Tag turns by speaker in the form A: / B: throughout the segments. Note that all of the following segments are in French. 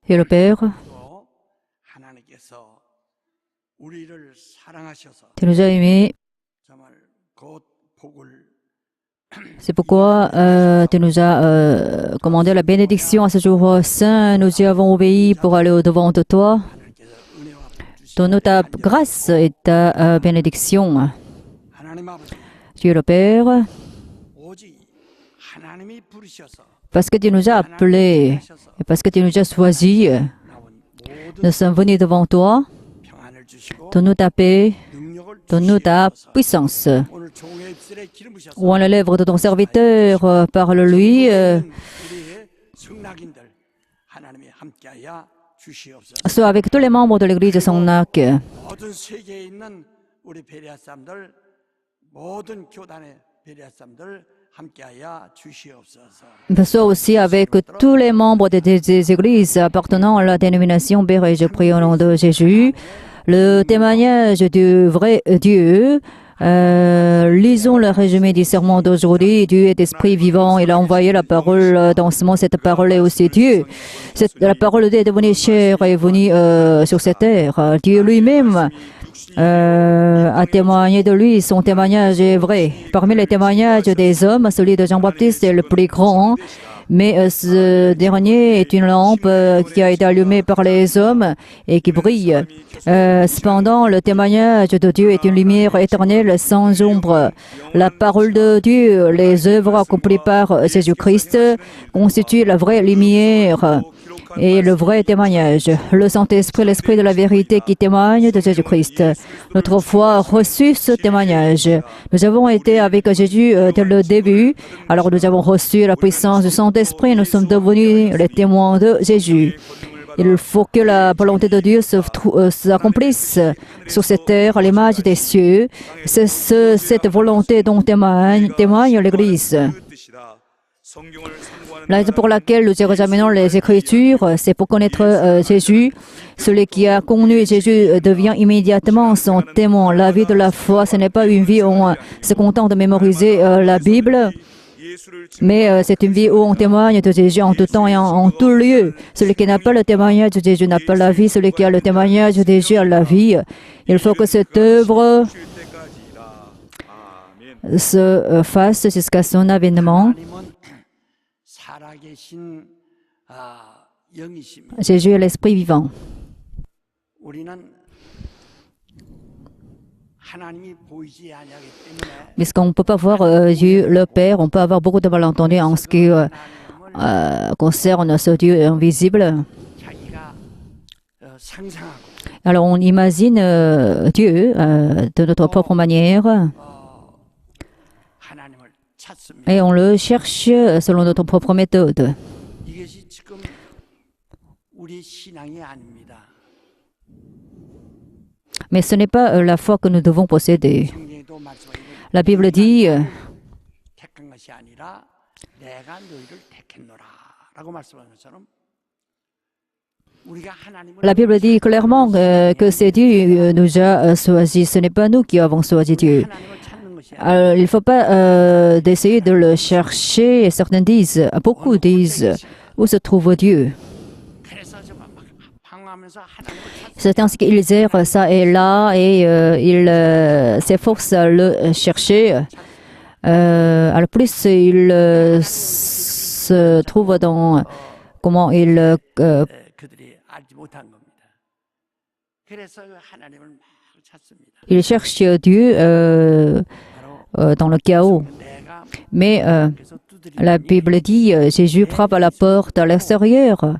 A: Et le Père, tu nous as aimés. C'est pourquoi tu nous as commandé la bénédiction à ce jour saint. Nous y avons obéi pour aller au-devant de toi. Donne-nous ta grâce et ta bénédiction. Dieu le Père, parce que tu nous as appelés et parce que tu nous as choisis, nous sommes venus devant toi. Donne-nous ta paix, donne-nous ta puissance. Ou en la lèvre de ton serviteur, parle-lui. Sois avec tous les membres de l'Église de Songnak. Sois aussi avec tous les membres des églises appartenant à la dénomination Béret. Je prie au nom de Jésus. Le témoignage du vrai Dieu. Lisons le résumé du sermon d'aujourd'hui. Dieu est esprit vivant. Il a envoyé la parole dans ce monde. Cette parole est aussi Dieu. La parole de Dieu est devenue chair et est venue sur cette terre. Dieu lui-même a témoigné de lui. Son témoignage est vrai. Parmi les témoignages des hommes, celui de Jean-Baptiste est le plus grand. Mais ce dernier est une lampe qui a été allumée par les hommes et qui brille. Cependant, le témoignage de Dieu est une lumière éternelle sans ombre. La parole de Dieu, les œuvres accomplies par Jésus-Christ constituent la vraie lumière et le vrai témoignage. Le Saint-Esprit, l'Esprit de la vérité qui témoigne de Jésus-Christ. Notre foi a reçu ce témoignage. Nous avons été avec Jésus dès le début. Alors nous avons reçu la puissance du Saint-Esprit. Nous sommes devenus les témoins de Jésus. Il faut que la volonté de Dieu s'accomplisse sur cette terre à l'image des cieux. C'est cette volonté dont témoigne l'Église. La raison pour laquelle nous examinons les Écritures, c'est pour connaître Jésus. Celui qui a connu Jésus devient immédiatement son témoin. La vie de la foi, ce n'est pas une vie où on se contente de mémoriser la Bible, mais c'est une vie où on témoigne de Jésus en tout temps et en tout lieu. Celui qui n'a pas le témoignage de Jésus n'a pas la vie. Celui qui a le témoignage de Jésus a la vie. Il faut que cette œuvre se fasse jusqu'à son avènement. Jésus est l'Esprit vivant. Puisqu'on ne peut pas voir Dieu le Père, on peut avoir beaucoup de malentendus en ce qui concerne ce Dieu invisible. Alors on imagine Dieu de notre propre manière et on le cherche selon notre propre méthode. Mais ce n'est pas la foi que nous devons posséder. La Bible dit clairement que c'est Dieu qui nous a choisis. Ce n'est pas nous qui avons choisi Dieu. Alors, il ne faut pas d'essayer de le chercher. Certains disent, beaucoup disent, où se trouve Dieu? C'est ainsi qu'ils errent ça et là et ils s'efforcent à le chercher. Alors plus ils se trouvent dans comment ils cherchent Dieu dans le chaos. Mais la Bible dit Jésus frappe à la porte à l'extérieur.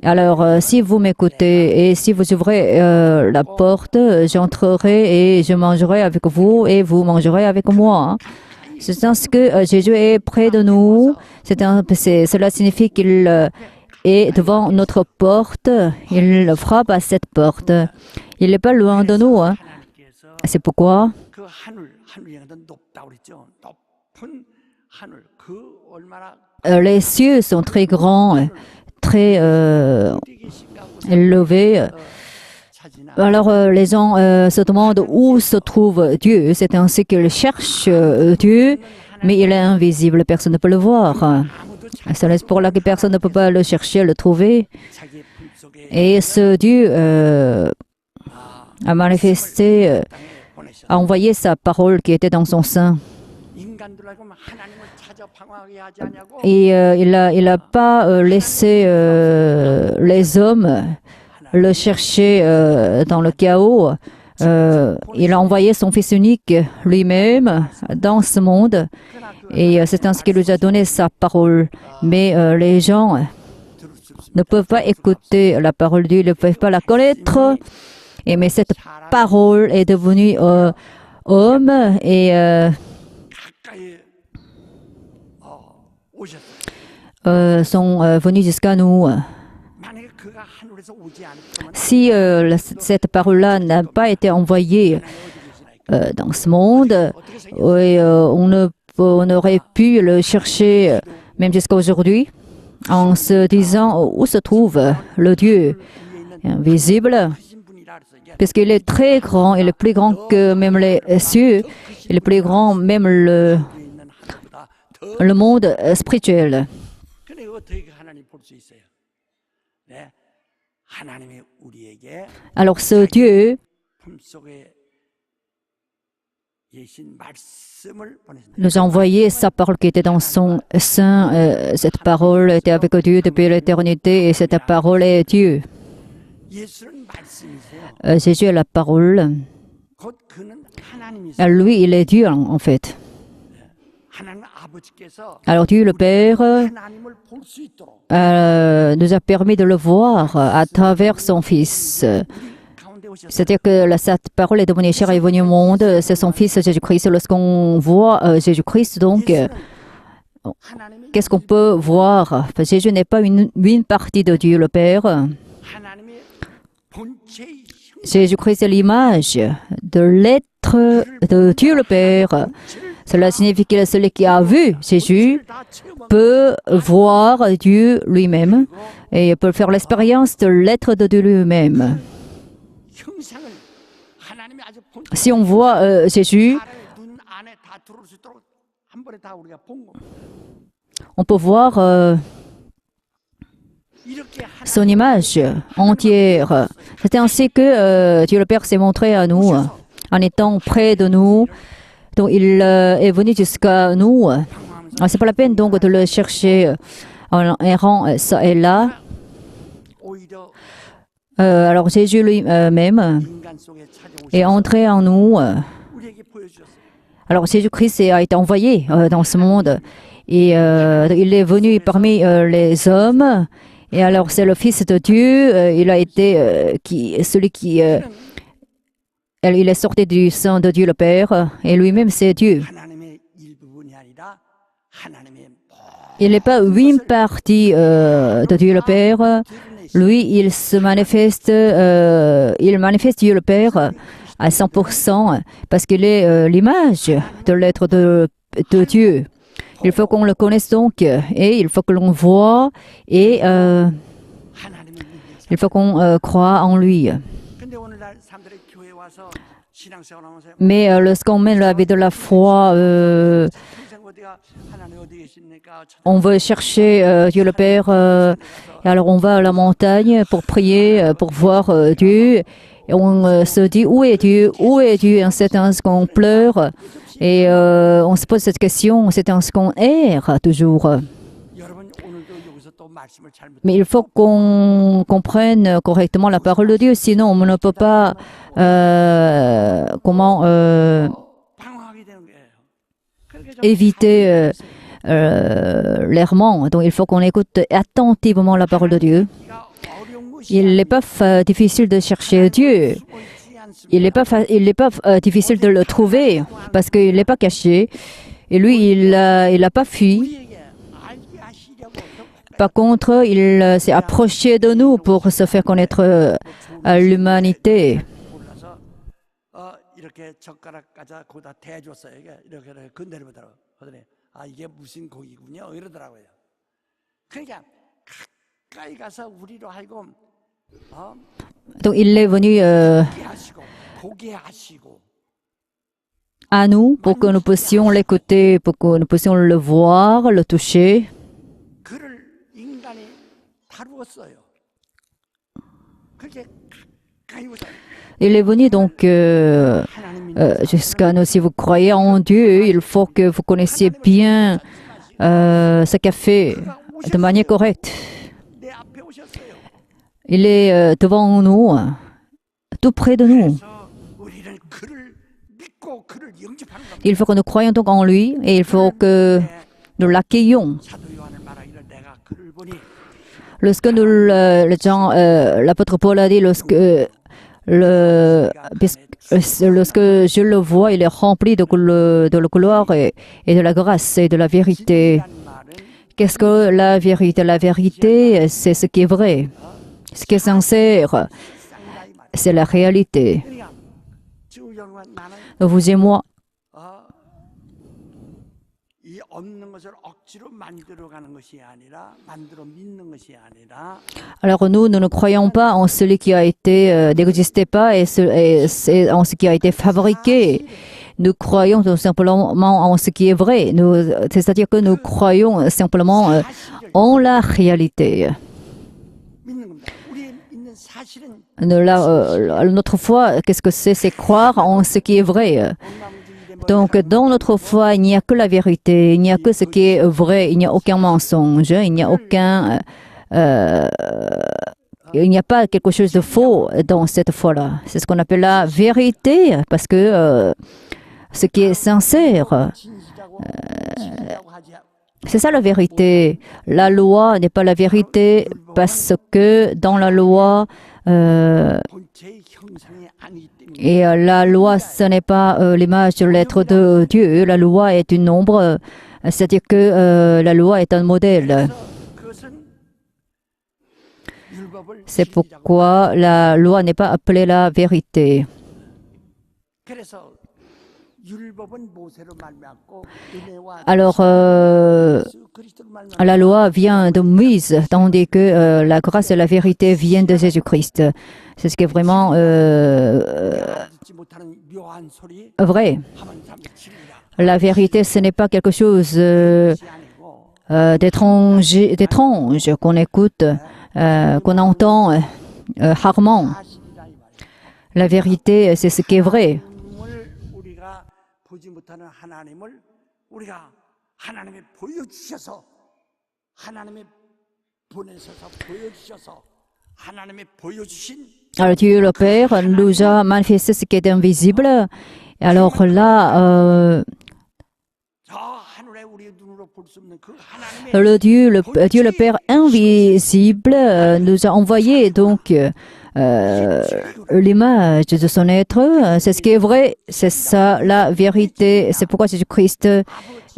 A: Alors, si vous m'écoutez et si vous ouvrez la porte, j'entrerai et je mangerai avec vous et vous mangerez avec moi. C'est ainsi que Jésus est près de nous. Cela signifie qu'il est devant notre porte. Il frappe à cette porte. Il n'est pas loin de nous. C'est pourquoi les cieux sont très grands, très élevés. Alors les gens se demandent où se trouve Dieu. C'est ainsi qu'ils cherchent Dieu mais il est invisible, personne ne peut le voir. C'est la raison pour laquelle personne ne peut pas le chercher, le trouver. Et ce Dieu a manifesté, a envoyé sa parole qui était dans son sein. Et il n'a pas laissé les hommes le chercher dans le chaos. Il a envoyé son Fils unique lui-même dans ce monde. Et c'est ainsi qu'il nous a donné sa parole. Mais les gens ne peuvent pas écouter la parole de Dieu, ils ne peuvent pas la connaître. Mais cette parole est devenue homme et sont venus jusqu'à nous. Si cette parole-là n'a pas été envoyée dans ce monde, on aurait pu le chercher même jusqu'à aujourd'hui en se disant où se trouve le Dieu invisible, puisqu'il est très grand, il est plus grand que même les cieux, il est plus grand même le monde spirituel. Alors ce Dieu nous a envoyé sa parole qui était dans son sein. Cette parole était avec Dieu depuis l'éternité et cette parole est Dieu. Jésus est la parole. Lui, il est Dieu en fait. Alors Dieu le Père nous a permis de le voir à travers son Fils. C'est-à-dire que cette parole est devenue chère et est venue au monde. C'est son Fils Jésus-Christ. Lorsqu'on voit Jésus-Christ, donc, qu'est-ce qu'on peut voir? Jésus n'est pas une partie de Dieu le Père. Jésus-Christ est l'image de l'être de Dieu le Père. Cela signifie que celui qui a vu Jésus peut voir Dieu lui-même et peut faire l'expérience de l'être de Dieu lui-même. Si on voit Jésus, on peut voir son image entière. C'est ainsi que Dieu le Père s'est montré à nous en étant près de nous. Donc il est venu jusqu'à nous. C'est pas la peine donc de le chercher en errant ça et là. Alors Jésus lui-même est entré en nous. Alors Jésus-Christ a été envoyé dans ce monde et il est venu parmi les hommes. Et alors c'est le Fils de Dieu. Il a été celui qui il est sorti du sein de Dieu le Père et lui-même c'est Dieu. Il n'est pas une partie de Dieu le Père. Lui, il manifeste Dieu le Père à 100% parce qu'il est l'image de l'être de Dieu. Il faut qu'on le connaisse donc et il faut que l'on voit et il faut qu'on croit en lui. Mais lorsqu'on mène la vie de la foi, on veut chercher Dieu le Père, et alors on va à la montagne pour prier, pour voir Dieu. Et on se dit où est Dieu? Où est Dieu? C'est ainsi qu'on pleure et on se pose cette question, c'est ainsi qu'on erre toujours. Mais il faut qu'on comprenne correctement la parole de Dieu, sinon on ne peut pas éviter l'errement. Donc il faut qu'on écoute attentivement la parole de Dieu. Il n'est pas difficile de chercher Dieu. Il n'est pas difficile de le trouver parce qu'il n'est pas caché. Et lui, il n'a pas fui. Par contre, il s'est approché de nous pour se faire connaître à l'humanité. Donc il est venu à nous pour que nous puissions l'écouter, pour que nous puissions le voir, le toucher.
B: 그를 인간이 다루었어요. 그렇게 가까이 오셔.
A: Il est venu donc jusqu'à nous. Si vous croyez en Dieu, il faut que vous connaissiez bien ce qu'a fait de manière correcte.
B: 내 앞에 오셨어요.
A: Il est devant nous, tout près de nous.
B: 그래서 우리는 그를 믿고 그를 영접하는 겁니다.
A: Il faut que nous croyions donc en lui et il faut que nous l'accueillions.
B: 사도 요한을 말하기를 내가 그를 보니
A: Lorsque l'apôtre Paul a dit, lorsque je le vois, il est rempli de la gloire et de la grâce et de la vérité.
B: 이란 말은
A: Qu'est-ce que la vérité? La vérité, c'est ce qui est vrai, ce qui est sincère,
B: 쌍이다 이 말.
A: c'est la réalité.
B: 그러니까 주영은 나는
A: Vous et moi,
B: 이 없는 것을 억지로 만들어가는 것이 아니라 만들어 믿는 것이 아니라
A: alors nous ne croyons pas en celui qui a été, n'existait pas et en ce qui a été fabriqué. Nous croyons tout simplement en ce qui est vrai. C'est-à-dire que nous croyons simplement en la réalité.
B: 믿는 겁니다. 우리의 있는 사실은
A: Notre foi, qu'est-ce que c'est? C'est croire en ce qui est vrai.
B: 엉망주의의
A: Donc, dans notre foi, il n'y a que la vérité, il n'y a que ce qui est vrai, il n'y a aucun mensonge, il n'y a il n'y a pas quelque chose de faux dans cette foi-là. C'est ce qu'on appelle la vérité, parce que ce qui est sincère,
B: 진실하고 하지
A: c'est ça la vérité. La loi n'est pas la vérité parce que dans la loi,
B: 본체의 형상이 아니기 때문에
A: et la loi, ce n'est pas l'image de l'être de Dieu. La loi est une ombre, c'est-à-dire que la loi est un modèle.
B: 그것은 율법을
A: C'est pourquoi la loi n'est pas appelée la vérité.
B: 그래서 율법은 모세로 말미암고 은혜와
A: Alors,
B: 예수 그리스도로 말미암고
A: la loi vient de Moïse, tandis que la grâce et la vérité viennent de Jésus-Christ. C'est ce qui est vraiment
B: 알아듣지 못하는 묘한 소리
A: vrai.
B: 하나님 사람의 진리라.
A: La vérité, ce n'est pas quelque chose
B: 것이 아니고
A: d'étrange qu'on écoute, qu'on entend rarement.
B: 사실이라 이 말이야.
A: La vérité, c'est ce qui est vrai.
B: 하나님을 우리가 보지 못하는 하나님을 우리가 하나님이 보여주셔서 하나님이 보내셔서 보여주셔서 하나님이 보여주신
A: Alors Dieu le Père nous a manifesté ce qui est invisible. Alors là,
B: 저 하늘에 우리 눈으로 볼 수 없는 그 하나님의
A: le Dieu le Père invisible nous a envoyé donc l'image de son être. C'est ce qui est vrai, c'est ça la vérité. C'est pourquoi Jésus-Christ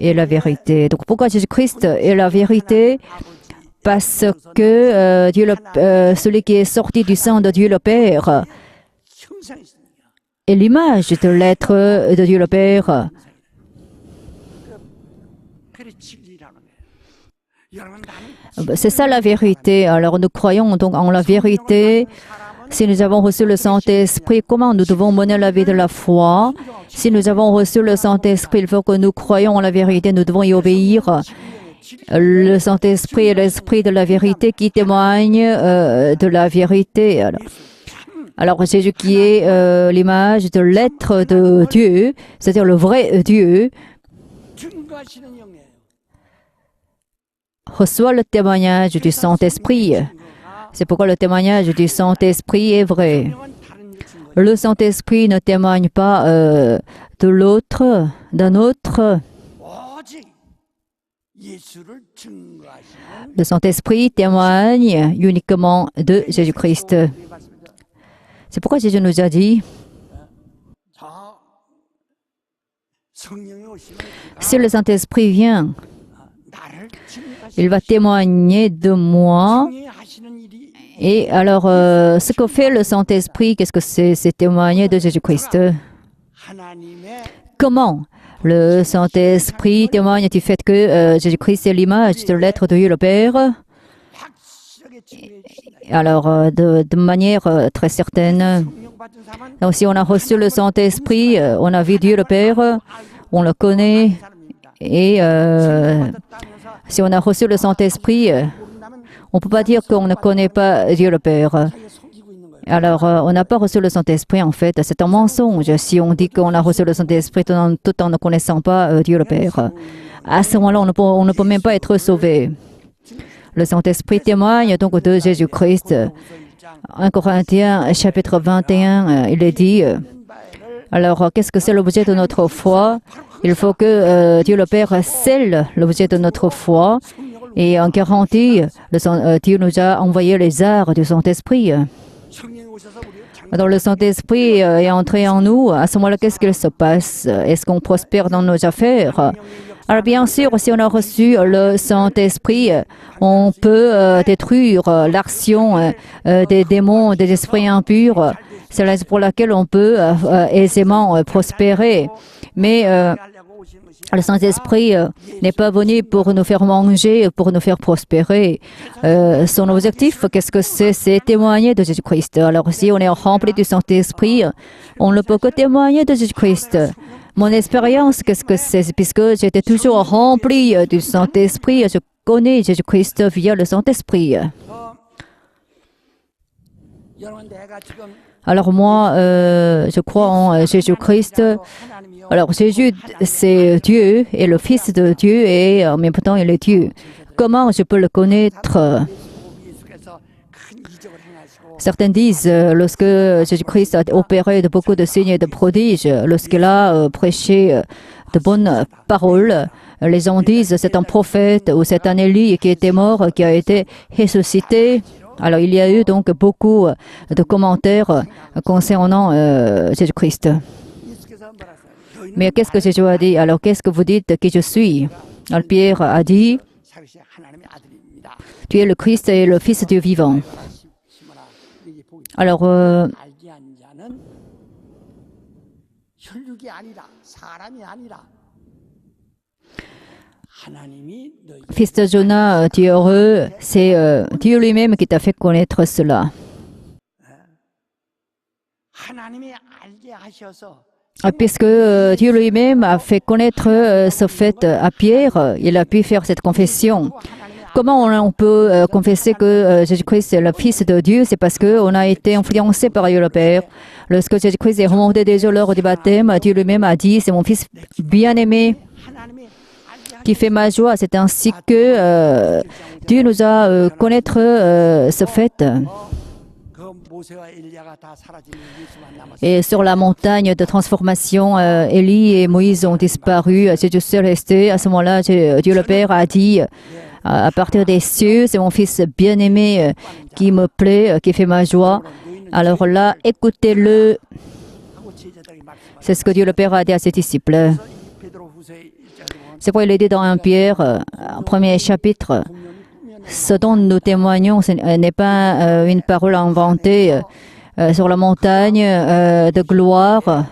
A: est la vérité. Donc pourquoi Jésus-Christ est la vérité? Parce que celui qui est sorti du sein de Dieu le Père
B: 형상이십니다.
A: est l'image de l'être de Dieu le Père.
B: 그게 진리라는 거예요. 여러분 나는
A: C'est ça la vérité. Alors nous croyons donc en la vérité. Si nous avons reçu le Saint-Esprit, comment nous devons mener la vie de la foi? Si nous avons reçu le Saint-Esprit, il faut que nous croyons en la vérité, nous devons y obéir. Le Saint-Esprit est l'Esprit de la vérité qui témoigne de la vérité. Alors Jésus qui est l'image de l'être de Dieu, c'est-à-dire le vrai Dieu,
B: 증거하시는 영이에요.
A: reçoit le témoignage du Saint-Esprit. C'est pourquoi le témoignage du Saint-Esprit est vrai.
B: 분명한 다른 일 증거.
A: Le Saint-Esprit ne témoigne pas de l'autre, d'un autre.
B: 오직 예수를 증거하시는
A: Le Saint-Esprit témoigne uniquement de Jésus-Christ. C'est pourquoi Jésus nous a dit,
B: 저 성령이 오시면
A: si le Saint-Esprit vient,
B: 나를 증거하시는
A: il va témoigner de moi.
B: 성령이 하시는 일이
A: Et alors, ce que fait le Saint-Esprit, qu'est-ce que c'est? C'est témoigner de Jésus-Christ.
B: 하나님의
A: Comment le Saint-Esprit témoigne du fait que Jésus-Christ est l'image de l'être de Dieu le Père?
B: 확실하게 증거해 주신다.
A: Alors, de manière très certaine,
B: 성령
A: Donc si on a reçu le Saint-Esprit, on a vu Dieu le Père, on le connaît. Et si on a reçu le Saint-Esprit, on ne peut pas dire qu'on ne connaît pas Dieu le Père. Alors, on n'a pas reçu le Saint-Esprit, en fait. C'est un mensonge si on dit qu'on a reçu le Saint-Esprit tout en ne connaissant pas Dieu le Père. À ce moment-là, on ne peut même pas être sauvé. Le Saint-Esprit témoigne donc de Jésus-Christ. 1 Corinthiens, chapitre 21, il est dit, alors, qu'est-ce que c'est l'objet de notre foi? Il faut que Dieu le Père scelle l'objet de notre foi et en garantie, Dieu nous a envoyé les arts du Saint-Esprit. Alors le Saint-Esprit est entré en nous. À ce moment-là, qu'est-ce qu'il se passe? Est-ce qu'on prospère dans nos affaires? Alors bien sûr, si on a reçu le Saint-Esprit, on peut détruire l'action des démons, des esprits impurs. C'est la raison pour laquelle on peut aisément prospérer. Mais le Saint-Esprit n'est pas venu pour nous faire manger, pour nous faire prospérer. Son objectif, qu'est-ce que c'est? C'est témoigner de Jésus-Christ. Alors si on est rempli du Saint-Esprit, on ne peut que témoigner de Jésus-Christ. Mon expérience, qu'est-ce que c'est? Puisque j'étais toujours rempli du Saint-Esprit, je connais Jésus-Christ via le Saint-Esprit. Alors moi, je crois en Jésus-Christ. Alors Jésus, c'est Dieu et le Fils de Dieu et en même temps il est Dieu. Comment je peux le connaître? Certains disent, lorsque Jésus-Christ a opéré de beaucoup de signes et de prodiges, lorsqu'il a prêché de bonnes paroles, les gens disent c'est un prophète ou c'est un Élie qui était mort, qui a été ressuscité. Alors il y a eu donc beaucoup de commentaires concernant Jésus-Christ. Mais qu'est-ce que Jésus a dit? Alors qu'est-ce que vous dites que je suis? Alors Pierre a dit, tu es le Christ et le Fils du vivant. Alors, fils de Jonas, tu es heureux, c'est Dieu lui-même qui t'a fait connaître cela. Puisque Dieu lui-même a fait connaître ce fait à Pierre, il a pu faire cette confession. Comment on peut confesser que Jésus-Christ est le Fils de Dieu? C'est parce qu'on a été influencé par Dieu le Père. Lorsque Jésus-Christ est remonté des eaux lors du baptême, Dieu lui-même a dit, c'est mon Fils bien-aimé qui fait ma joie. C'est ainsi que Dieu nous a connaître ce fait. Et sur la montagne de transformation, Élie et Moïse ont disparu. Jésus seul resté. À ce moment-là, Dieu le Père a dit, à partir des cieux, c'est mon Fils bien-aimé qui me plaît, qui fait ma joie. Alors là, écoutez-le. C'est ce que Dieu le Père a dit à ses disciples. C'est pourquoi il est dit dans 1 Pierre, premier chapitre, ce dont nous témoignons, ce n'est pas une parole inventée sur la montagne de gloire.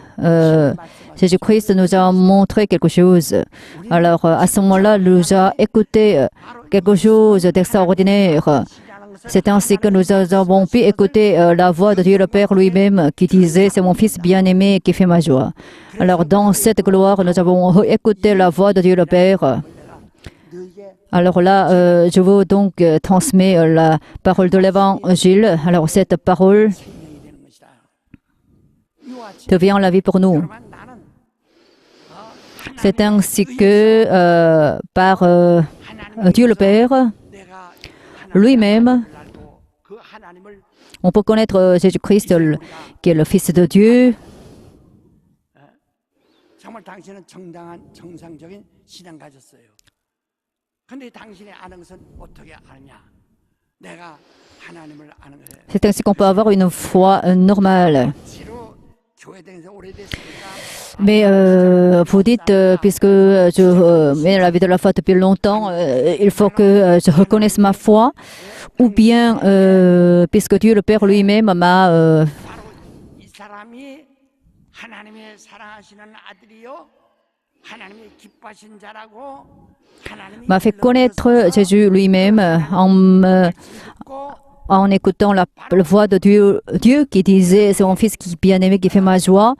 A: Jésus-Christ nous a montré quelque chose. Alors, à ce moment-là, il nous a écouté quelque chose d'extraordinaire. C'est ainsi que nous avons pu écouter la voix de Dieu le Père lui-même qui disait « C'est mon Fils bien-aimé qui fait ma joie ». Alors, dans cette gloire, nous avons écouté la voix de Dieu le Père. Alors là, je veux donc transmettre la parole de l'Évangile. Alors, cette parole devient la vie pour nous. C'est ainsi que par Dieu le Père, lui-même, on peut connaître Jésus-Christ qui est le Fils de Dieu. C'est ainsi qu'on peut avoir une foi normale. Mais vous dites, puisque je mets la vie de la foi depuis longtemps, il faut que je reconnaisse ma foi, ou bien puisque Dieu le Père lui-même m'a fait connaître Jésus lui-même en en écoutant la voix de Dieu qui disait, c'est mon fils qui bien-aimé qui fait ma joie.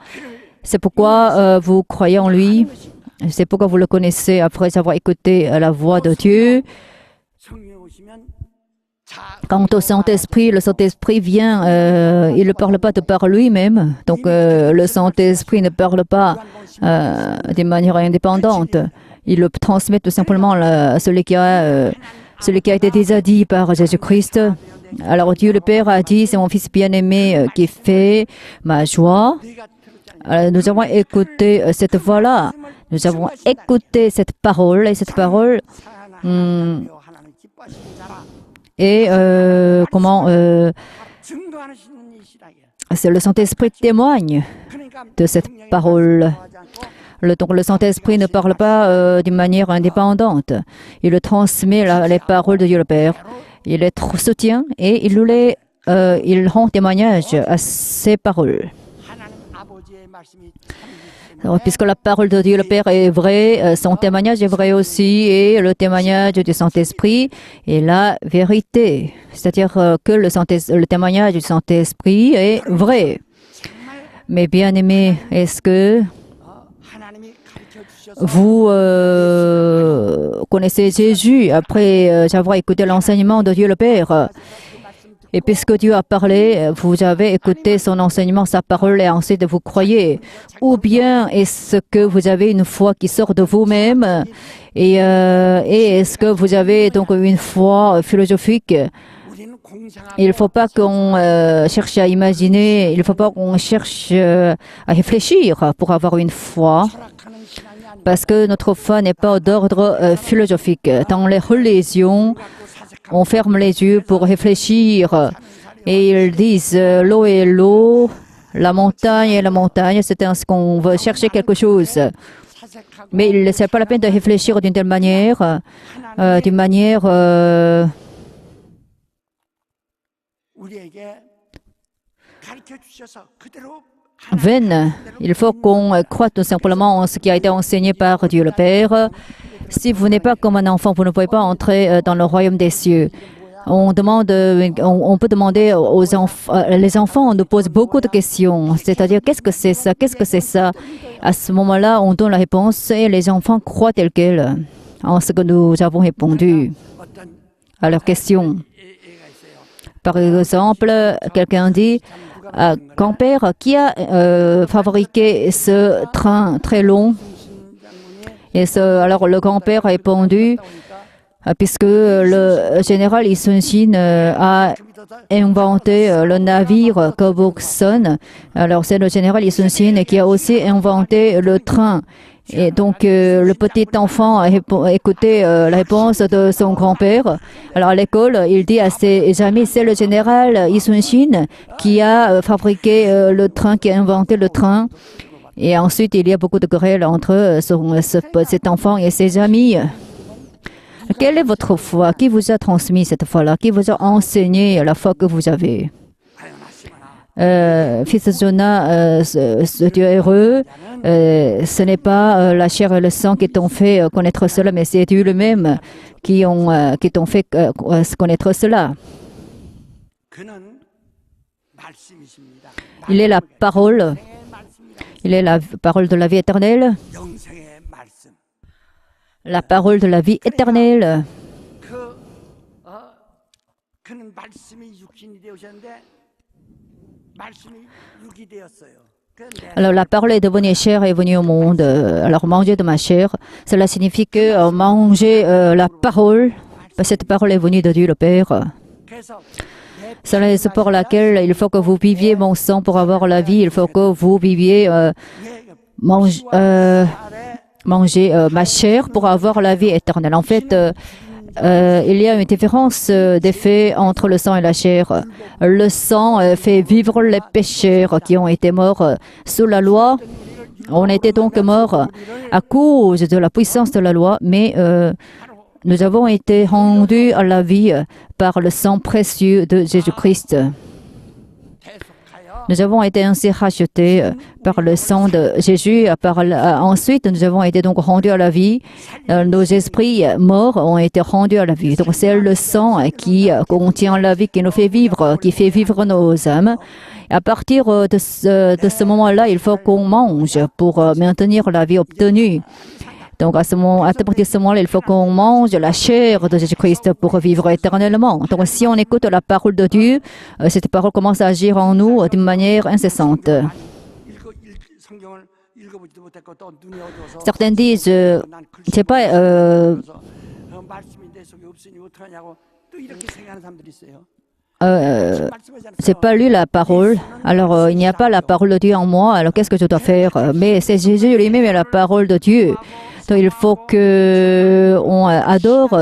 A: C'est pourquoi vous croyez en lui. C'est pourquoi vous le connaissez après avoir écouté la voix de Dieu. Quant au Saint-Esprit, le Saint-Esprit vient, il ne parle pas de par lui-même. Donc le Saint-Esprit ne parle pas de manière indépendante. Il le transmet tout simplement celui qui a été déjà dit par Jésus-Christ. Alors Dieu le Père a dit, c'est mon Fils bien-aimé qui fait ma joie. Alors, nous avons écouté cette voix-là. Nous avons écouté cette parole et cette parole c'est le Saint-Esprit témoigne de cette parole. Donc le Saint-Esprit ne parle pas d'une manière indépendante. Il le transmet les paroles de Dieu le Père. Il les soutient et il rend témoignage à ces paroles. Alors, puisque la parole de Dieu le Père est vraie, son témoignage est vrai aussi, et le témoignage du Saint-Esprit est la vérité. C'est-à-dire que le témoignage du Saint-Esprit est vrai. Mais bien aimés, est-ce que vous connaissez Jésus après avoir écouté l'enseignement de Dieu le Père? Et puisque Dieu a parlé, vous avez écouté son enseignement, sa parole, et ensuite vous croyez. Ou bien est-ce que vous avez une foi qui sort de vous-même et est-ce que vous avez donc une foi philosophique? Il ne faut pas qu'on cherche à imaginer, il ne faut pas qu'on cherche à réfléchir pour avoir une foi. Parce que notre foi n'est pas d'ordre philosophique. Dans les religions, on ferme les yeux pour réfléchir. Et ils disent l'eau est l'eau, la montagne est la montagne. C'est ce qu'on veut chercher quelque chose. Mais il n'est pas la peine de réfléchir d'une telle manière, vaine. Il faut qu'on croie tout simplement en ce qui a été enseigné par Dieu le Père. Si vous n'êtes pas comme un enfant, vous ne pouvez pas entrer dans le royaume des cieux. On peut demander aux enfants, les enfants nous posent beaucoup de questions, c'est-à-dire qu'est-ce que c'est ça, qu'est-ce que c'est ça. À ce moment-là, on donne la réponse et les enfants croient tel quel en ce que nous avons répondu à leurs questions. Par exemple, quelqu'un dit, grand-père, qui a fabriqué ce train très long? Alors le grand-père a répondu, puisque le général Lee Sun-shin a inventé le navire Kobusan. Alors c'est le général Lee Sun-shin qui a aussi inventé le train. Et donc le petit enfant a écouté la réponse de son grand-père. Alors à l'école, il dit à ses amis, c'est le général Lee Sun-shin qui a fabriqué le train, qui a inventé le train. Et ensuite, il y a beaucoup de querelles entre cet enfant et ses amis. Quelle est votre foi? Qui vous a transmis cette foi-là? Qui vous a enseigné la foi que vous avez? Fils de Jonah, Dieu est heureux. Ce n'est pas la chair et le sang qui t'ont fait connaître cela, mais c'est Dieu lui-même qui t'ont fait connaître cela. Il est la parole. Il est la parole de la vie éternelle. La parole de la vie éternelle. Alors la parole est devenue chair et est venue au monde. Alors manger de ma chair, cela signifie que manger la parole, cette parole est venue de Dieu le Père. C'est pour laquelle il faut que vous viviez mon sang pour avoir la vie. Il faut que vous viviez manger ma chair pour avoir la vie éternelle. En fait, il y a une différence d'effet entre le sang et la chair. Le sang fait vivre les pécheurs qui ont été morts sous la loi. On était donc morts à cause de la puissance de la loi, mais nous avons été rendus à la vie par le sang précieux de Jésus-Christ. Nous avons été ainsi rachetés par le sang de Jésus. Ensuite, nous avons été donc rendus à la vie. Nos esprits morts ont été rendus à la vie. Donc, c'est le sang qui contient la vie, qui nous fait vivre, qui fait vivre nos âmes. À partir de ce moment-là, il faut qu'on mange pour maintenir la vie obtenue. Donc, à partir de ce moment-là, il faut qu'on mange la chair de Jésus-Christ pour vivre éternellement. Donc, si on écoute la parole de Dieu, cette parole commence à agir en nous d'une manière incessante. Certains disent, c'est pas, c'est pas lu la parole, alors il n'y a pas la parole de Dieu en moi, alors qu'est-ce que je dois faire? Mais c'est Jésus lui-même et la parole de Dieu. Donc il faut qu'on adore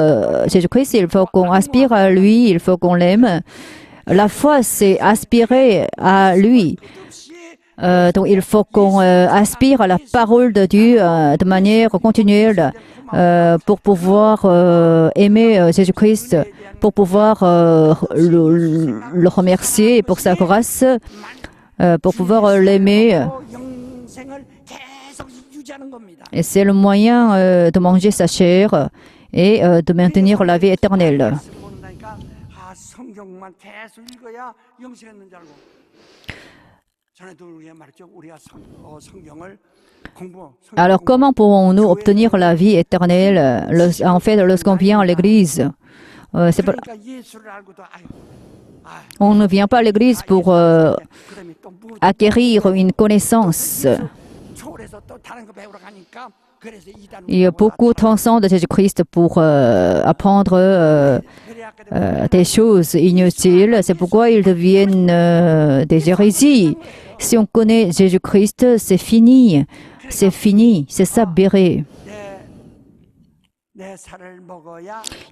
A: Jésus-Christ, il faut qu'on aspire à lui, il faut qu'on l'aime. La foi, c'est aspirer à lui. Donc il faut qu'on aspire à la parole de Dieu de manière continuelle pour pouvoir aimer Jésus-Christ, pour pouvoir le remercier pour sa grâce, pour pouvoir l'aimer. Et c'est le moyen de manger sa chair et de maintenir la vie éternelle. Alors, comment pouvons-nous obtenir la vie éternelle en fait, lorsqu'on vient à l'église? On ne vient pas à l'église pour acquérir une connaissance. Il y a beaucoup transcendent Jésus-Christ pour apprendre des choses inutiles. C'est pourquoi ils deviennent des hérésies. Si on connaît Jésus-Christ, c'est fini. C'est fini. C'est ça, béret.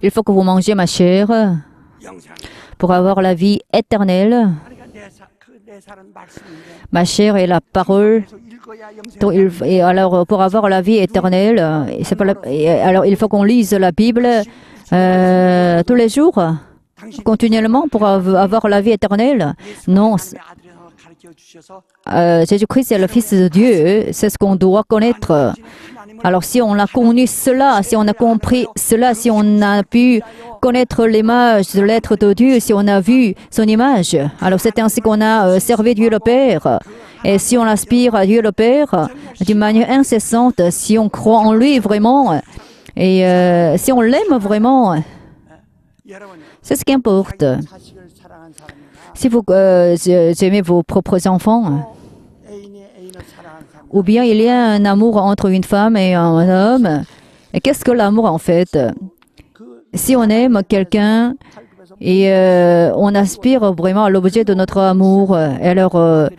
A: Il faut que vous mangiez ma chair pour avoir la vie éternelle. Ma chair est la parole. Donc, et alors, pour avoir la vie éternelle, alors il faut qu'on lise la Bible tous les jours, continuellement, pour avoir la vie éternelle. Non. Jésus-Christ est le Fils de Dieu, c'est ce qu'on doit connaître. Alors si on a connu cela, si on a compris cela, si on a pu connaître l'image de l'être de Dieu, si on a vu son image, alors c'est ainsi qu'on a servi Dieu le Père. Et si on aspire à Dieu le Père d'une manière incessante, si on croit en lui vraiment, et si on l'aime vraiment, c'est ce qui importe. Si vous aimez vos propres enfants, ou bien il y a un amour entre une femme et un homme. Et qu'est-ce que l'amour en fait? Si on aime quelqu'un et on aspire vraiment à l'objet de notre amour, alors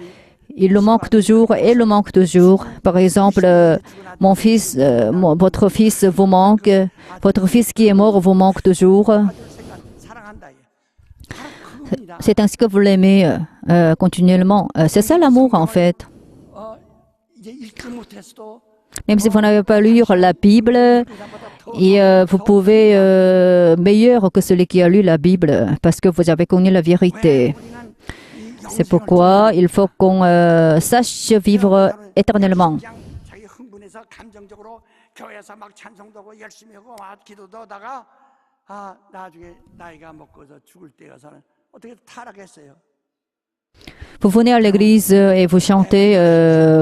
A: il le manque toujours et le manque toujours. Par exemple, mon fils, votre fils vous manque, votre fils qui est mort vous manque toujours. C'est ainsi que vous l'aimez continuellement. C'est ça l'amour en fait. Même si vous n'avez pas lu la Bible, et vous pouvez meilleur que celui qui a lu la Bible, parce que vous avez connu la vérité. C'est pourquoi il faut qu'on sache vivre éternellement. Vous venez à l'église et vous chantez,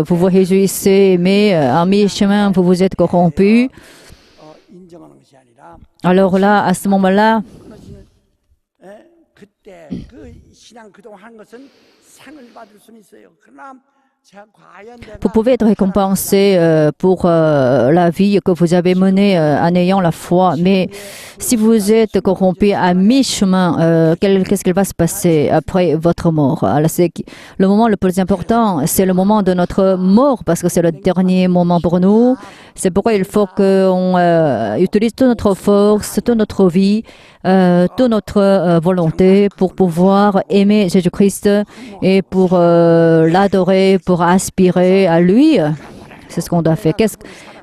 A: vous vous réjouissez, mais en mi-chemin, vous vous êtes corrompu. Alors là, à ce moment-là, vous pouvez être récompensé pour la vie que vous avez menée en ayant la foi. Mais si vous êtes corrompu à mi-chemin, qu'est-ce qui va se passer après votre mort? Alors, le moment le plus important, c'est le moment de notre mort, parce que c'est le dernier moment pour nous. C'est pourquoi il faut qu'on utilise toute notre force, toute notre vie, toute notre volonté pour pouvoir aimer Jésus-Christ et pour l'adorer, pour aspirer à lui. C'est ce qu'on doit faire.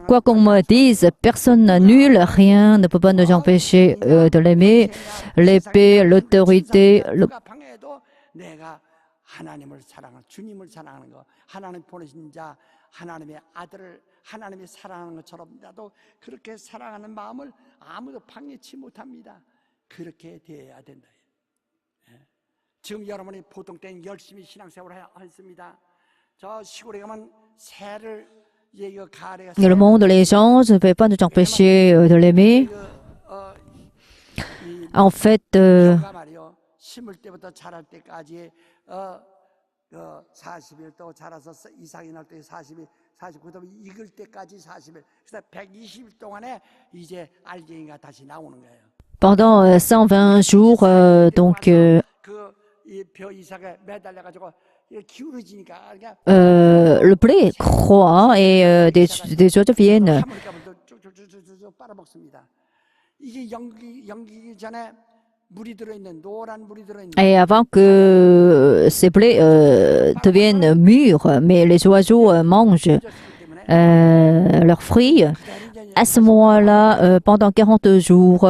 A: Quoi qu'on me dise, personne nul, rien ne peut pas nous empêcher de l'aimer. L'épée, l'autorité,
B: 하나님을 사랑하는 주님을 사랑하는 거, 하나님 보내신 자 하나님의 아들을 하나님이 사랑하는 것처럼 나도 그렇게 사랑하는 마음을 아무도 방해치 못합니다. 그렇게 되어야 된다. 지금 여러분이 보통 때는 열심히 신앙생활을 했습니다. 저 시골에 가면 새를 이제 이거 가래가
A: Dans le monde, les gens ne peuvent pas nous empêcher de l'aimer. En fait,
B: 가 말이요. 심을 때부터 자랄 때까지 40일 또 자라서 이삭이 날 때 40일, 49, 그다음에 익을 때까지 40일. 그래서 120일 동안에 이제 알갱이가 다시 나오는 거예요.
A: pendant 120 jours, donc
B: 그이벼 이삭에 매달려 가지고 기울어지니까 그러니까
A: le blé croît et des oiseaux viennent.
B: 쭉쭉쭉쭉쭉 빨아먹습니다. 이게 연기기 전에 물이 들어있는 노란 물이 들어있는.
A: Et avant que ces blés deviennent mûrs, mais les oiseaux mangent leurs fruits. À ce moment-là, pendant 40 jours,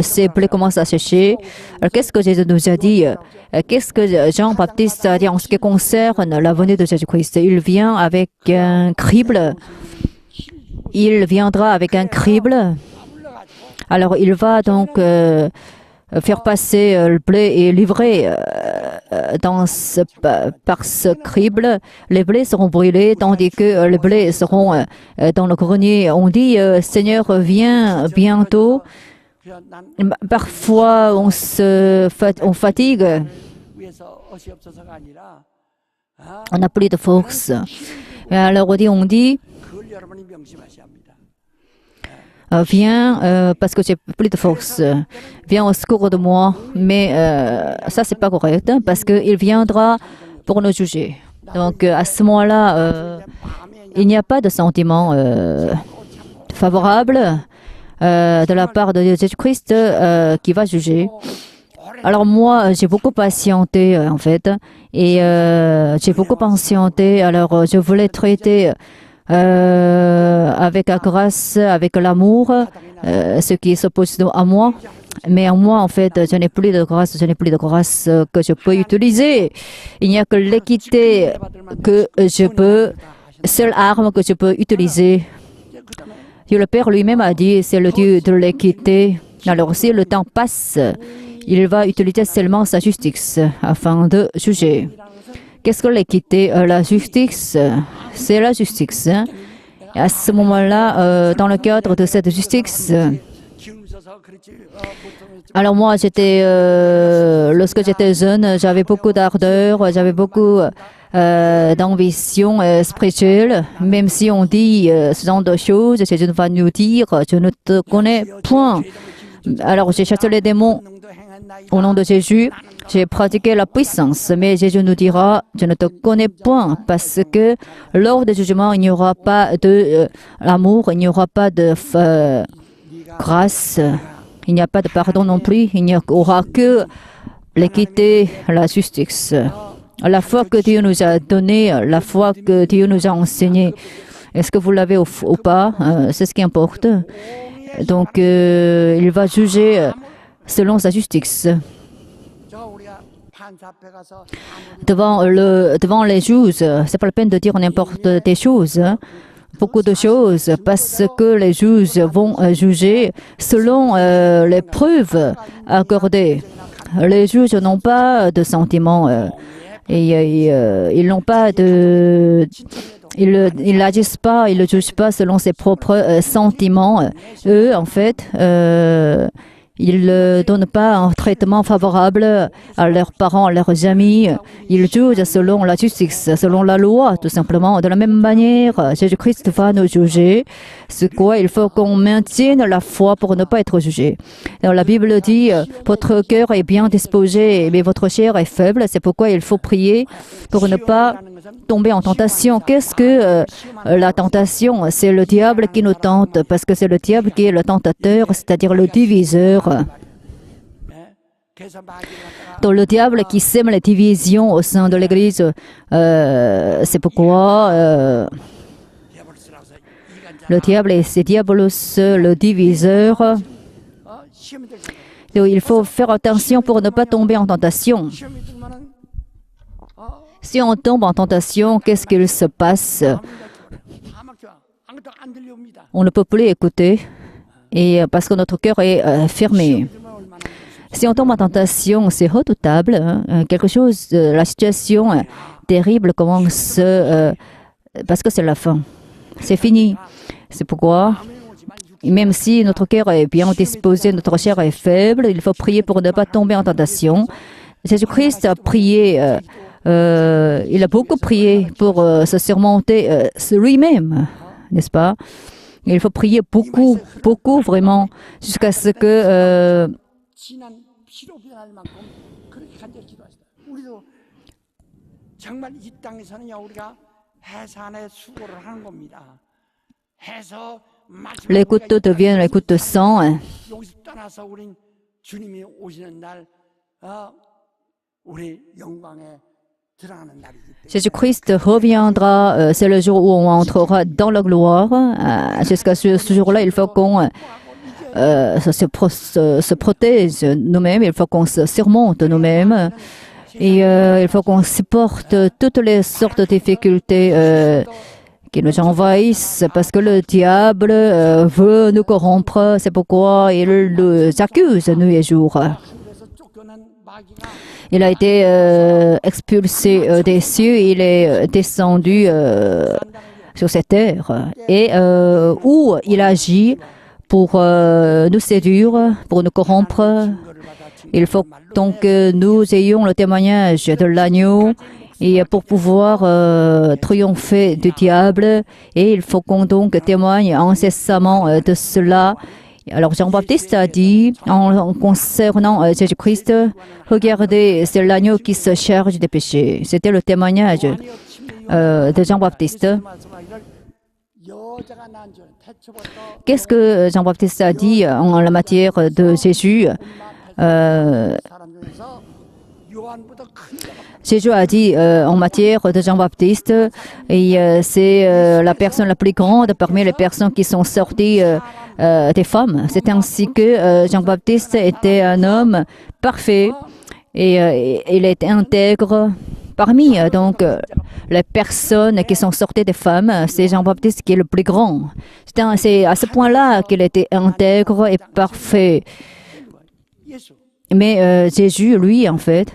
A: ces blés commencent à sécher. Alors, qu'est-ce que Jésus nous a dit? Qu'est-ce que Jean-Baptiste a dit en ce qui concerne la venue de Jésus-Christ? Il vient avec un crible. Il viendra avec un crible. Alors, il va donc faire passer le blé et livrer par ce crible. Les blés seront brûlés, tandis que les blés seront dans le grenier. On dit, Seigneur, viens bientôt. Parfois, on fatigue. On n'a plus de force. Alors, on dit, viens parce que j'ai plus de force. Viens au secours de moi. Mais ça, c'est pas correct parce qu'il viendra pour nous juger. Donc, à ce moment-là, il n'y a pas de sentiment favorable de la part de Jésus-Christ qui va juger. Alors moi, j'ai beaucoup patienté en fait. Et j'ai beaucoup patienté. Alors, je voulais traiter avec la grâce, avec l'amour, ce qui s'oppose à moi. Mais en moi, en fait, je n'ai plus de grâce que je peux utiliser. Il n'y a que l'équité que je peux, seule arme que je peux utiliser. Dieu le Père lui-même a dit, c'est le Dieu de l'équité. Alors si le temps passe, il va utiliser seulement sa justice afin de juger. Qu'est-ce que l'équité? La justice, c'est la justice. À ce moment-là, dans le cadre de cette justice, alors moi, lorsque j'étais jeune, j'avais beaucoup d'ardeur, j'avais beaucoup d'ambition spirituelle. Même si on dit ce genre de choses, je ne vais nous dire, je ne te connais point. Alors j'ai chassé les démons au nom de Jésus. J'ai pratiqué la puissance, mais Jésus nous dira, je ne te connais point, parce que lors du jugement, il n'y aura pas de l'amour, il n'y aura pas de grâce, il n'y a pas de pardon non plus, il n'y aura que l'équité, la justice. La foi que Dieu nous a donnée, la foi que Dieu nous a enseignée, est-ce que vous l'avez ou pas? C'est ce qui importe. Donc, il va juger selon sa justice. Devant les juges, c'est pas la peine de dire n'importe des choses. Beaucoup de choses, parce que les juges vont juger selon les preuves accordées. Les juges n'ont pas de sentiments et ils n'ont pas de... Ils n'agissent pas, ils ne jugent pas selon ses propres sentiments. Eux, en fait, ils ne donnent pas un traitement favorable à leurs parents, à leurs amis. Ils jugent selon la justice, selon la loi, tout simplement. De la même manière, Jésus-Christ va nous juger. C'est quoi? Il faut qu'on maintienne la foi pour ne pas être jugé. Alors, la Bible dit, votre cœur est bien disposé, mais votre chair est faible. C'est pourquoi il faut prier pour ne pas tomber en tentation. Qu'est-ce que la tentation? C'est le diable qui nous tente, parce que c'est le diable qui est le tentateur, c'est-à-dire le diviseur. Donc le diable qui sème les divisions au sein de l'Église, c'est pourquoi le diable, c'est diabolos, le diviseur. Donc il faut faire attention pour ne pas tomber en tentation. Si on tombe en tentation, qu'est-ce qu'il se passe?
B: 다 막혀. 아무것도 안 들려옵니다.
A: On ne peut plus écouter et parce que notre cœur est fermé.
B: 그러면 얼마나
A: Si on tombe en tentation, c'est redoutable. Hein. Quelque chose, la situation terrible commence parce que c'est la fin. C'est fini. C'est pourquoi, même si notre cœur est bien disposé, notre chair est faible, il faut prier pour ne pas tomber en tentation. Jésus-Christ a prié, il a beaucoup prié pour se surmonter lui-même, n'est-ce pas? Il faut prier beaucoup, beaucoup vraiment, jusqu'à ce que
B: 진한 피로 변할 만큼 그렇게 간절히 기도하시다. 우리도 정말 이 땅에서는요 우리가 해산의 수고를 하는 겁니다. 해서
A: les couteaux deviennent les couteaux de sang. Hein.
B: 여기서 떠나서 우린 주님이 오시는 날 우리 영광에 들어가는 날이기 때문에
A: Jésus-Christ reviendra, c'est le jour où on entrera dans la gloire. Jusqu'à ce jour-là, il faut qu'on se protège nous-mêmes, il faut qu'on se surmonte nous-mêmes et il faut qu'on supporte toutes les sortes de difficultés qui nous envahissent parce que le diable veut nous corrompre. C'est pourquoi il nous accuse nuit et jour.
B: 그래서 쫓겨난 마귀가
A: Il a été expulsé des cieux, il est descendu sur cette terre et où il agit pour nous séduire, pour nous corrompre. Il faut donc que nous ayons le témoignage de l'agneau et pour pouvoir triompher du diable. Et il faut qu'on donc témoigne incessamment de cela. Alors Jean-Baptiste a dit, en concernant Jésus-Christ, regardez, c'est l'agneau qui se charge des péchés. C'était le témoignage de Jean-Baptiste.
B: 여자가 난 줄 태초부터
A: Qu'est-ce que Jean-Baptiste a dit en la matière de Jésus?
B: 사람 중에서 요한보다 큰 자가
A: Jésus a dit en matière de Jean-Baptiste, et c'est la personne la plus grande parmi les personnes qui sont sorties des femmes. C'est ainsi que Jean-Baptiste était un homme parfait et il est intègre. Parmi donc les personnes qui sont sorties des femmes, c'est Jean-Baptiste qui est le plus grand. C'est à ce point-là qu'il était intègre et parfait.
B: 예수
A: Mais Jésus, lui, en fait,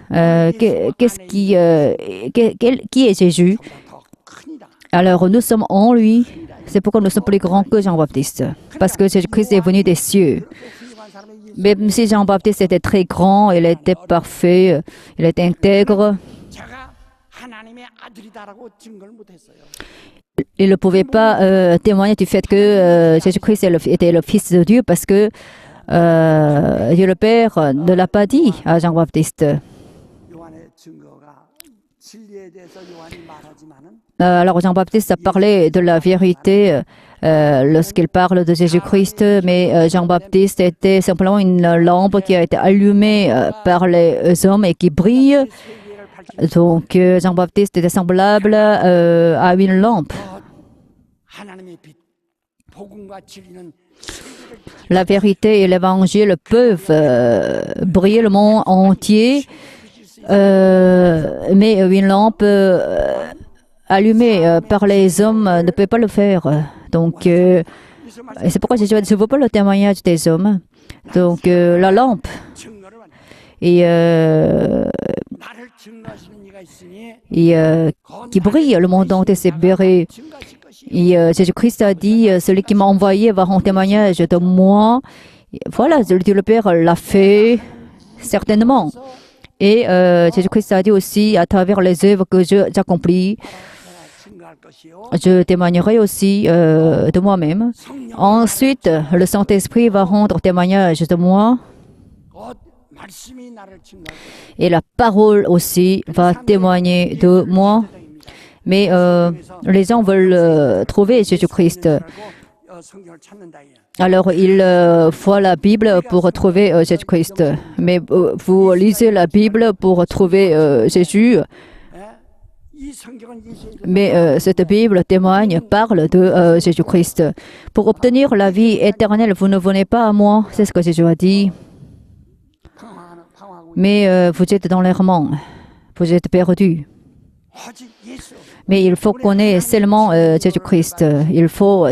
A: qui est Jésus?
B: 더 크니다.
A: Alors, nous sommes en lui. C'est pourquoi nous sommes plus grands que Jean-Baptiste. Parce que Jésus-Christ est venu des cieux.
B: 훌륭한 사람의 예수
A: Même si Jean-Baptiste était très grand, il était parfait, il était intègre,
B: 제가 하나님의 아들이다라고 증거를 못했어요.
A: il ne pouvait pas témoigner du fait que Jésus-Christ était le Fils de Dieu parce que Dieu le Père ne l'a pas dit à Jean-Baptiste.
B: 요한의 증거가 진리에 대해서 요한이 말하지만은
A: Alors Jean-Baptiste a parlé de la vérité lorsqu'il parle de Jésus-Christ, mais Jean-Baptiste était simplement une lampe qui a été allumée par les hommes et qui brille.
B: 세계를 밝히
A: Donc Jean-Baptiste était semblable à une lampe.
B: 하나님의 빛 복음과 진리는 세계를
A: La vérité et l'évangile peuvent briller le monde entier, mais une lampe allumée par les hommes ne peut pas le faire. Donc, et c'est pourquoi Jésus ne veut pas le témoignage des hommes. Donc, la lampe
B: 증거를 받는
A: et,
B: 나를 증거하시는 이가 있으니
A: qui brille le monde entier, c'est béret.
B: 증거하실 것이
A: Et Jésus-Christ a dit, celui qui m'a envoyé va rendre témoignage de moi. Et voilà, Dieu le Père l'a fait, certainement. Et Jésus-Christ a dit aussi, à travers les œuvres que j'accomplis,
B: 내가 증거할 것이요
A: je témoignerai aussi de moi-même. Ensuite, le Saint-Esprit va rendre témoignage de moi.
B: 곧 말씀이 나를 증거할 것이요
A: Et la parole aussi va témoigner de moi. Mais les gens veulent trouver Jésus-Christ.
B: 성경을 찾는다 이게.
A: Alors, il faut la Bible pour trouver Jésus-Christ. Mais vous lisez la Bible pour trouver Jésus.
B: 예? 이 성경은 예수의
A: Mais cette Bible témoigne, parle de Jésus-Christ. Pour obtenir la vie éternelle, vous ne venez pas à moi. C'est ce que Jésus a dit.
B: 방황하고
A: Mais vous êtes dans l'errement. Vous êtes perdus. Mais il faut connaître seulement Jésus-Christ. Il faut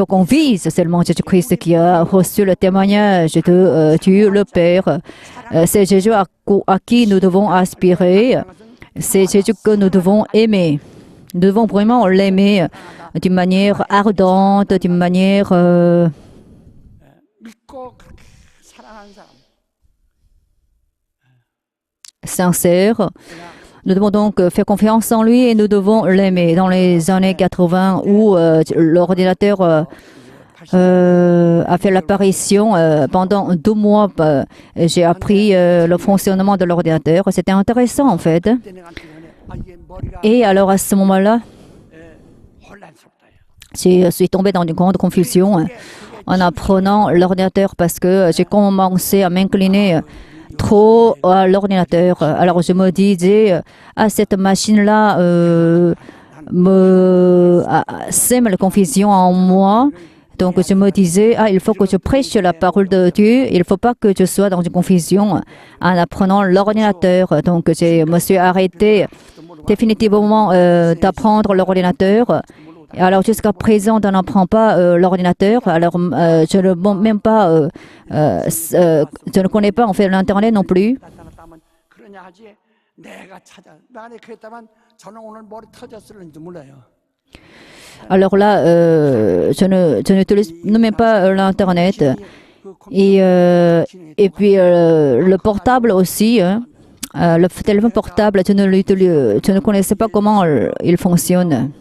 A: qu'on vise seulement Jésus-Christ qui a reçu le témoignage de Dieu le Père. C'est Jésus à qui nous devons aspirer. C'est Jésus que nous devons aimer. Nous devons vraiment l'aimer d'une manière ardente, d'une manière sincère. Nous devons donc faire confiance en lui et nous devons l'aimer. Dans les années 80 où l'ordinateur a fait l'apparition, pendant 2 mois, j'ai appris le fonctionnement de l'ordinateur. C'était intéressant en fait. Et alors à ce moment-là, je suis tombée dans une grande confusion en apprenant l'ordinateur parce que j'ai commencé à m'incliner trop à l'ordinateur. Alors je me disais, cette machine-là sème la confusion en moi. Donc je me disais, il faut que je prêche la parole de Dieu. Il ne faut pas que je sois dans une confusion en apprenant l'ordinateur. Donc je me suis arrêtée définitivement d'apprendre l'ordinateur. Alors jusqu'à présent, on n'apprend pas l'ordinateur. Alors je ne connais pas en fait l'internet non plus. Alors là, je n'utilise même pas l'internet. Et puis le portable aussi. Le téléphone portable, je ne connaissais pas comment il fonctionne.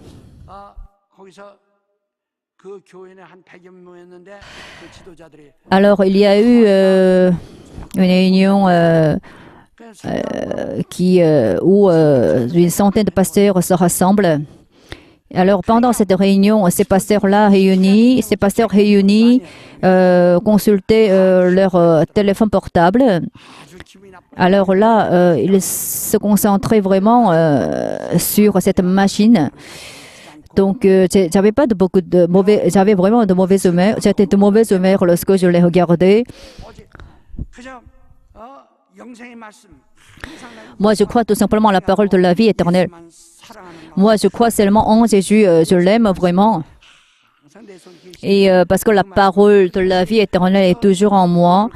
A: Alors, il y a eu une réunion où une centaine de pasteurs se rassemblent. Alors, pendant cette réunion, ces pasteurs réunis consultaient leur téléphone portable. Alors là, ils se concentraient vraiment sur cette machine. Donc, j'avais vraiment de mauvaises humeurs. J'étais de mauvaise humeur lorsque je les regardais. Moi, je crois tout simplement à la parole de la vie éternelle. Moi, je crois seulement en Jésus. Je l'aime vraiment. Et parce que la parole de la vie éternelle est toujours en moi,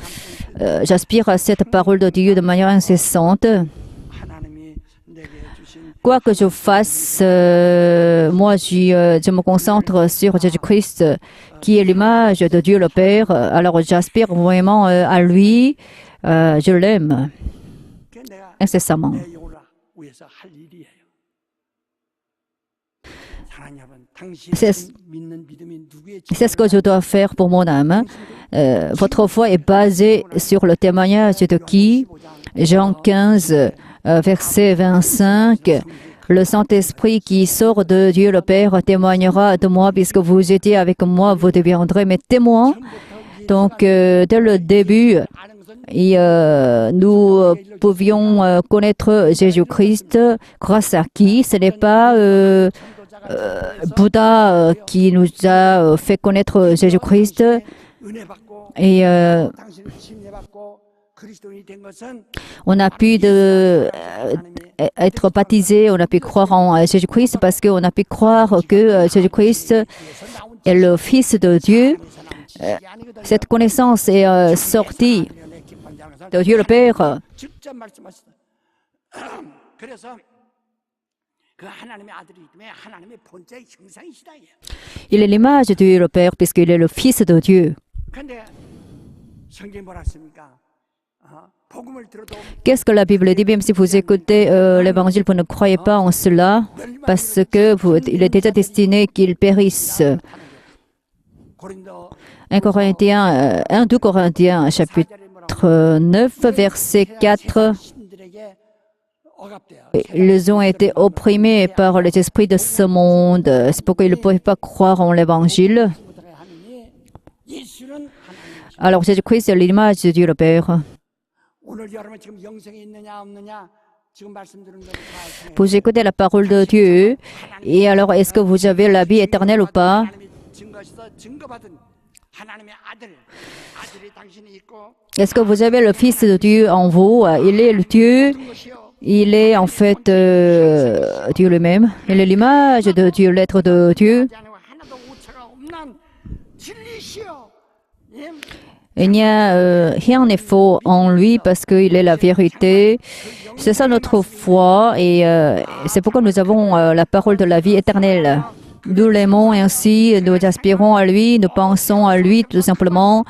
A: j'aspire à cette parole de Dieu de manière incessante. Quoi que je fasse, moi, je me concentre sur Jésus-Christ, qui est l'image de Dieu le Père. Alors, j'aspire vraiment à lui. Je l'aime incessamment. C'est ce que je dois faire pour mon âme. Votre foi est basée sur le témoignage de qui? Jean 15, verset 25. Le Saint-Esprit qui sort de Dieu le Père témoignera de moi, puisque vous étiez avec moi, vous deviendrez mes témoins. Donc, dès le début, nous pouvions connaître Jésus-Christ grâce à qui? Ce n'est pas Bouddha qui nous a fait connaître Jésus-Christ. Et on a pu être baptisé, on a pu croire en Jésus-Christ parce qu'on a pu croire que Jésus-Christ est le Fils de Dieu. Cette connaissance est sortie de Dieu le Père. Il est l'image de Dieu le Père puisqu'il est le Fils de Dieu. Qu'est-ce que la Bible dit? Même si vous écoutez l'Évangile, vous ne croyez pas en cela parce qu'il est déjà destiné qu'il périsse. 2 Corinthiens, chapitre 9, verset 4. Ils ont été opprimés par les esprits de ce monde. C'est pourquoi ils ne pouvaient pas croire en l'Évangile. Alors Jésus-Christ est l'image de Dieu le Père. Vous écoutez la parole de Dieu. Et alors, est-ce que vous avez la vie éternelle ou pas? Est-ce que vous avez le Fils de Dieu en vous? Il est le Dieu. Il est en fait Dieu lui-même. Il est l'image de Dieu, l'être de Dieu.
B: 하나도 오차가 없는 진리시여. 예?
A: Il n'y a rien n'est faux en lui parce qu'il est la vérité. C'est ça notre foi et c'est pourquoi nous avons la parole de la vie éternelle. Nous l'aimons ainsi, nous aspirons à lui, nous pensons à lui tout simplement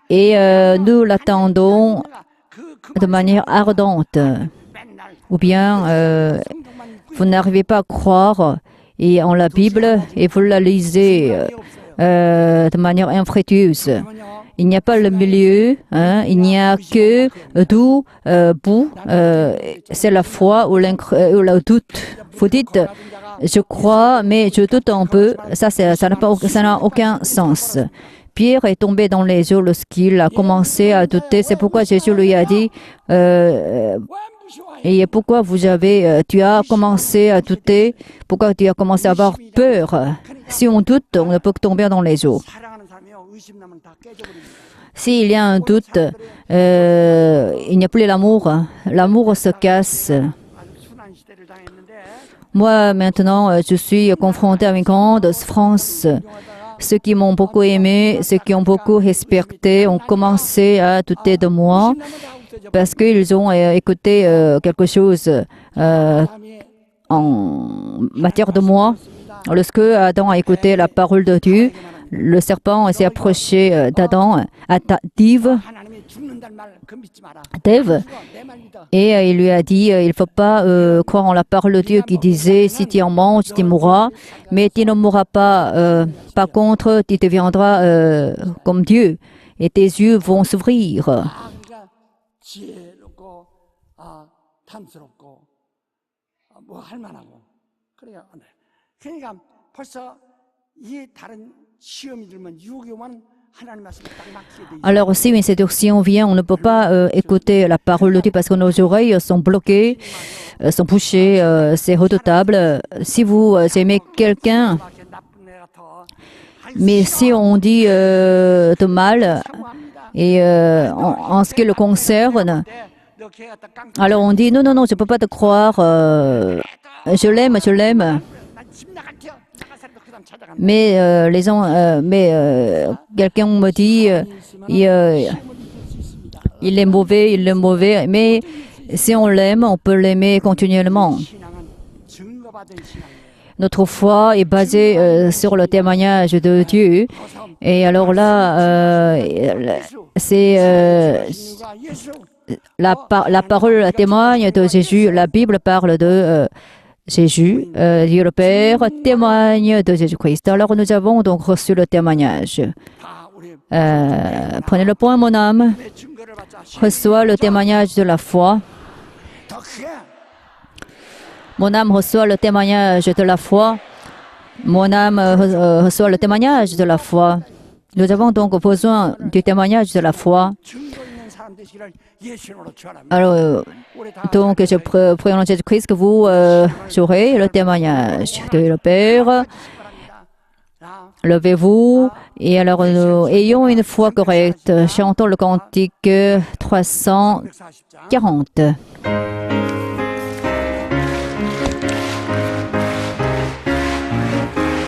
A: et nous l'attendons de manière ardente. Ou bien vous n'arrivez pas à croire et en la Bible et vous la lisez de manière infructueuse. Il n'y a pas le milieu, hein, il n'y a que tout bout. C'est la foi ou le doute. Vous dites, je crois, mais je doute un peu. Ça n'a aucun sens. Pierre est tombé dans les eaux lorsqu'il a commencé à douter. C'est pourquoi Jésus lui a dit, et pourquoi tu as commencé à douter? Pourquoi tu as commencé à avoir peur? Si on doute, on ne peut que tomber dans les eaux. S'il y a un doute, il n'y a plus l'amour. L'amour se casse. Moi, maintenant, je suis confrontée avec une grande souffrance. Ceux qui m'ont beaucoup aimé, ceux qui ont beaucoup respecté, ont commencé à douter de moi parce qu'ils ont écouté quelque chose en matière de moi. Lorsque Adam a écouté la parole de Dieu, le serpent s'est approché d'Adam, d'Ève, et il lui a dit, il ne faut pas croire en la parole de Dieu qui disait, si tu en manges, tu mourras, mais tu ne mourras pas. Par contre, tu deviendras comme Dieu, et tes yeux vont s'ouvrir. Alors, si une séduction vient, on ne peut pas écouter la parole de Dieu parce que nos oreilles sont bloquées, sont bouchées, c'est redoutable. Si vous aimez quelqu'un, mais si on dit de mal, et en ce qui le concerne, alors on dit non, non, non, je ne peux pas te croire, je l'aime, je l'aime. Mais quelqu'un me dit il est mauvais, mais si on l'aime, on peut l'aimer continuellement. Notre foi est basée sur le témoignage de Dieu. Et alors là, c'est la parole témoigne de Jésus. La Bible parle de Jésus, Dieu le Père, témoigne de Jésus-Christ. Alors nous avons donc reçu le témoignage. Prenez le point, mon âme. Reçois le témoignage de la foi. Mon âme reçoit le témoignage de la foi. Mon âme reçoit le témoignage de la foi. Nous avons donc besoin du témoignage de la foi. Alors, donc, je prie en Jésus-Christ que vous aurez le témoignage de le Père. Levez-vous et alors ayons une foi correcte. Chantons le cantique 340.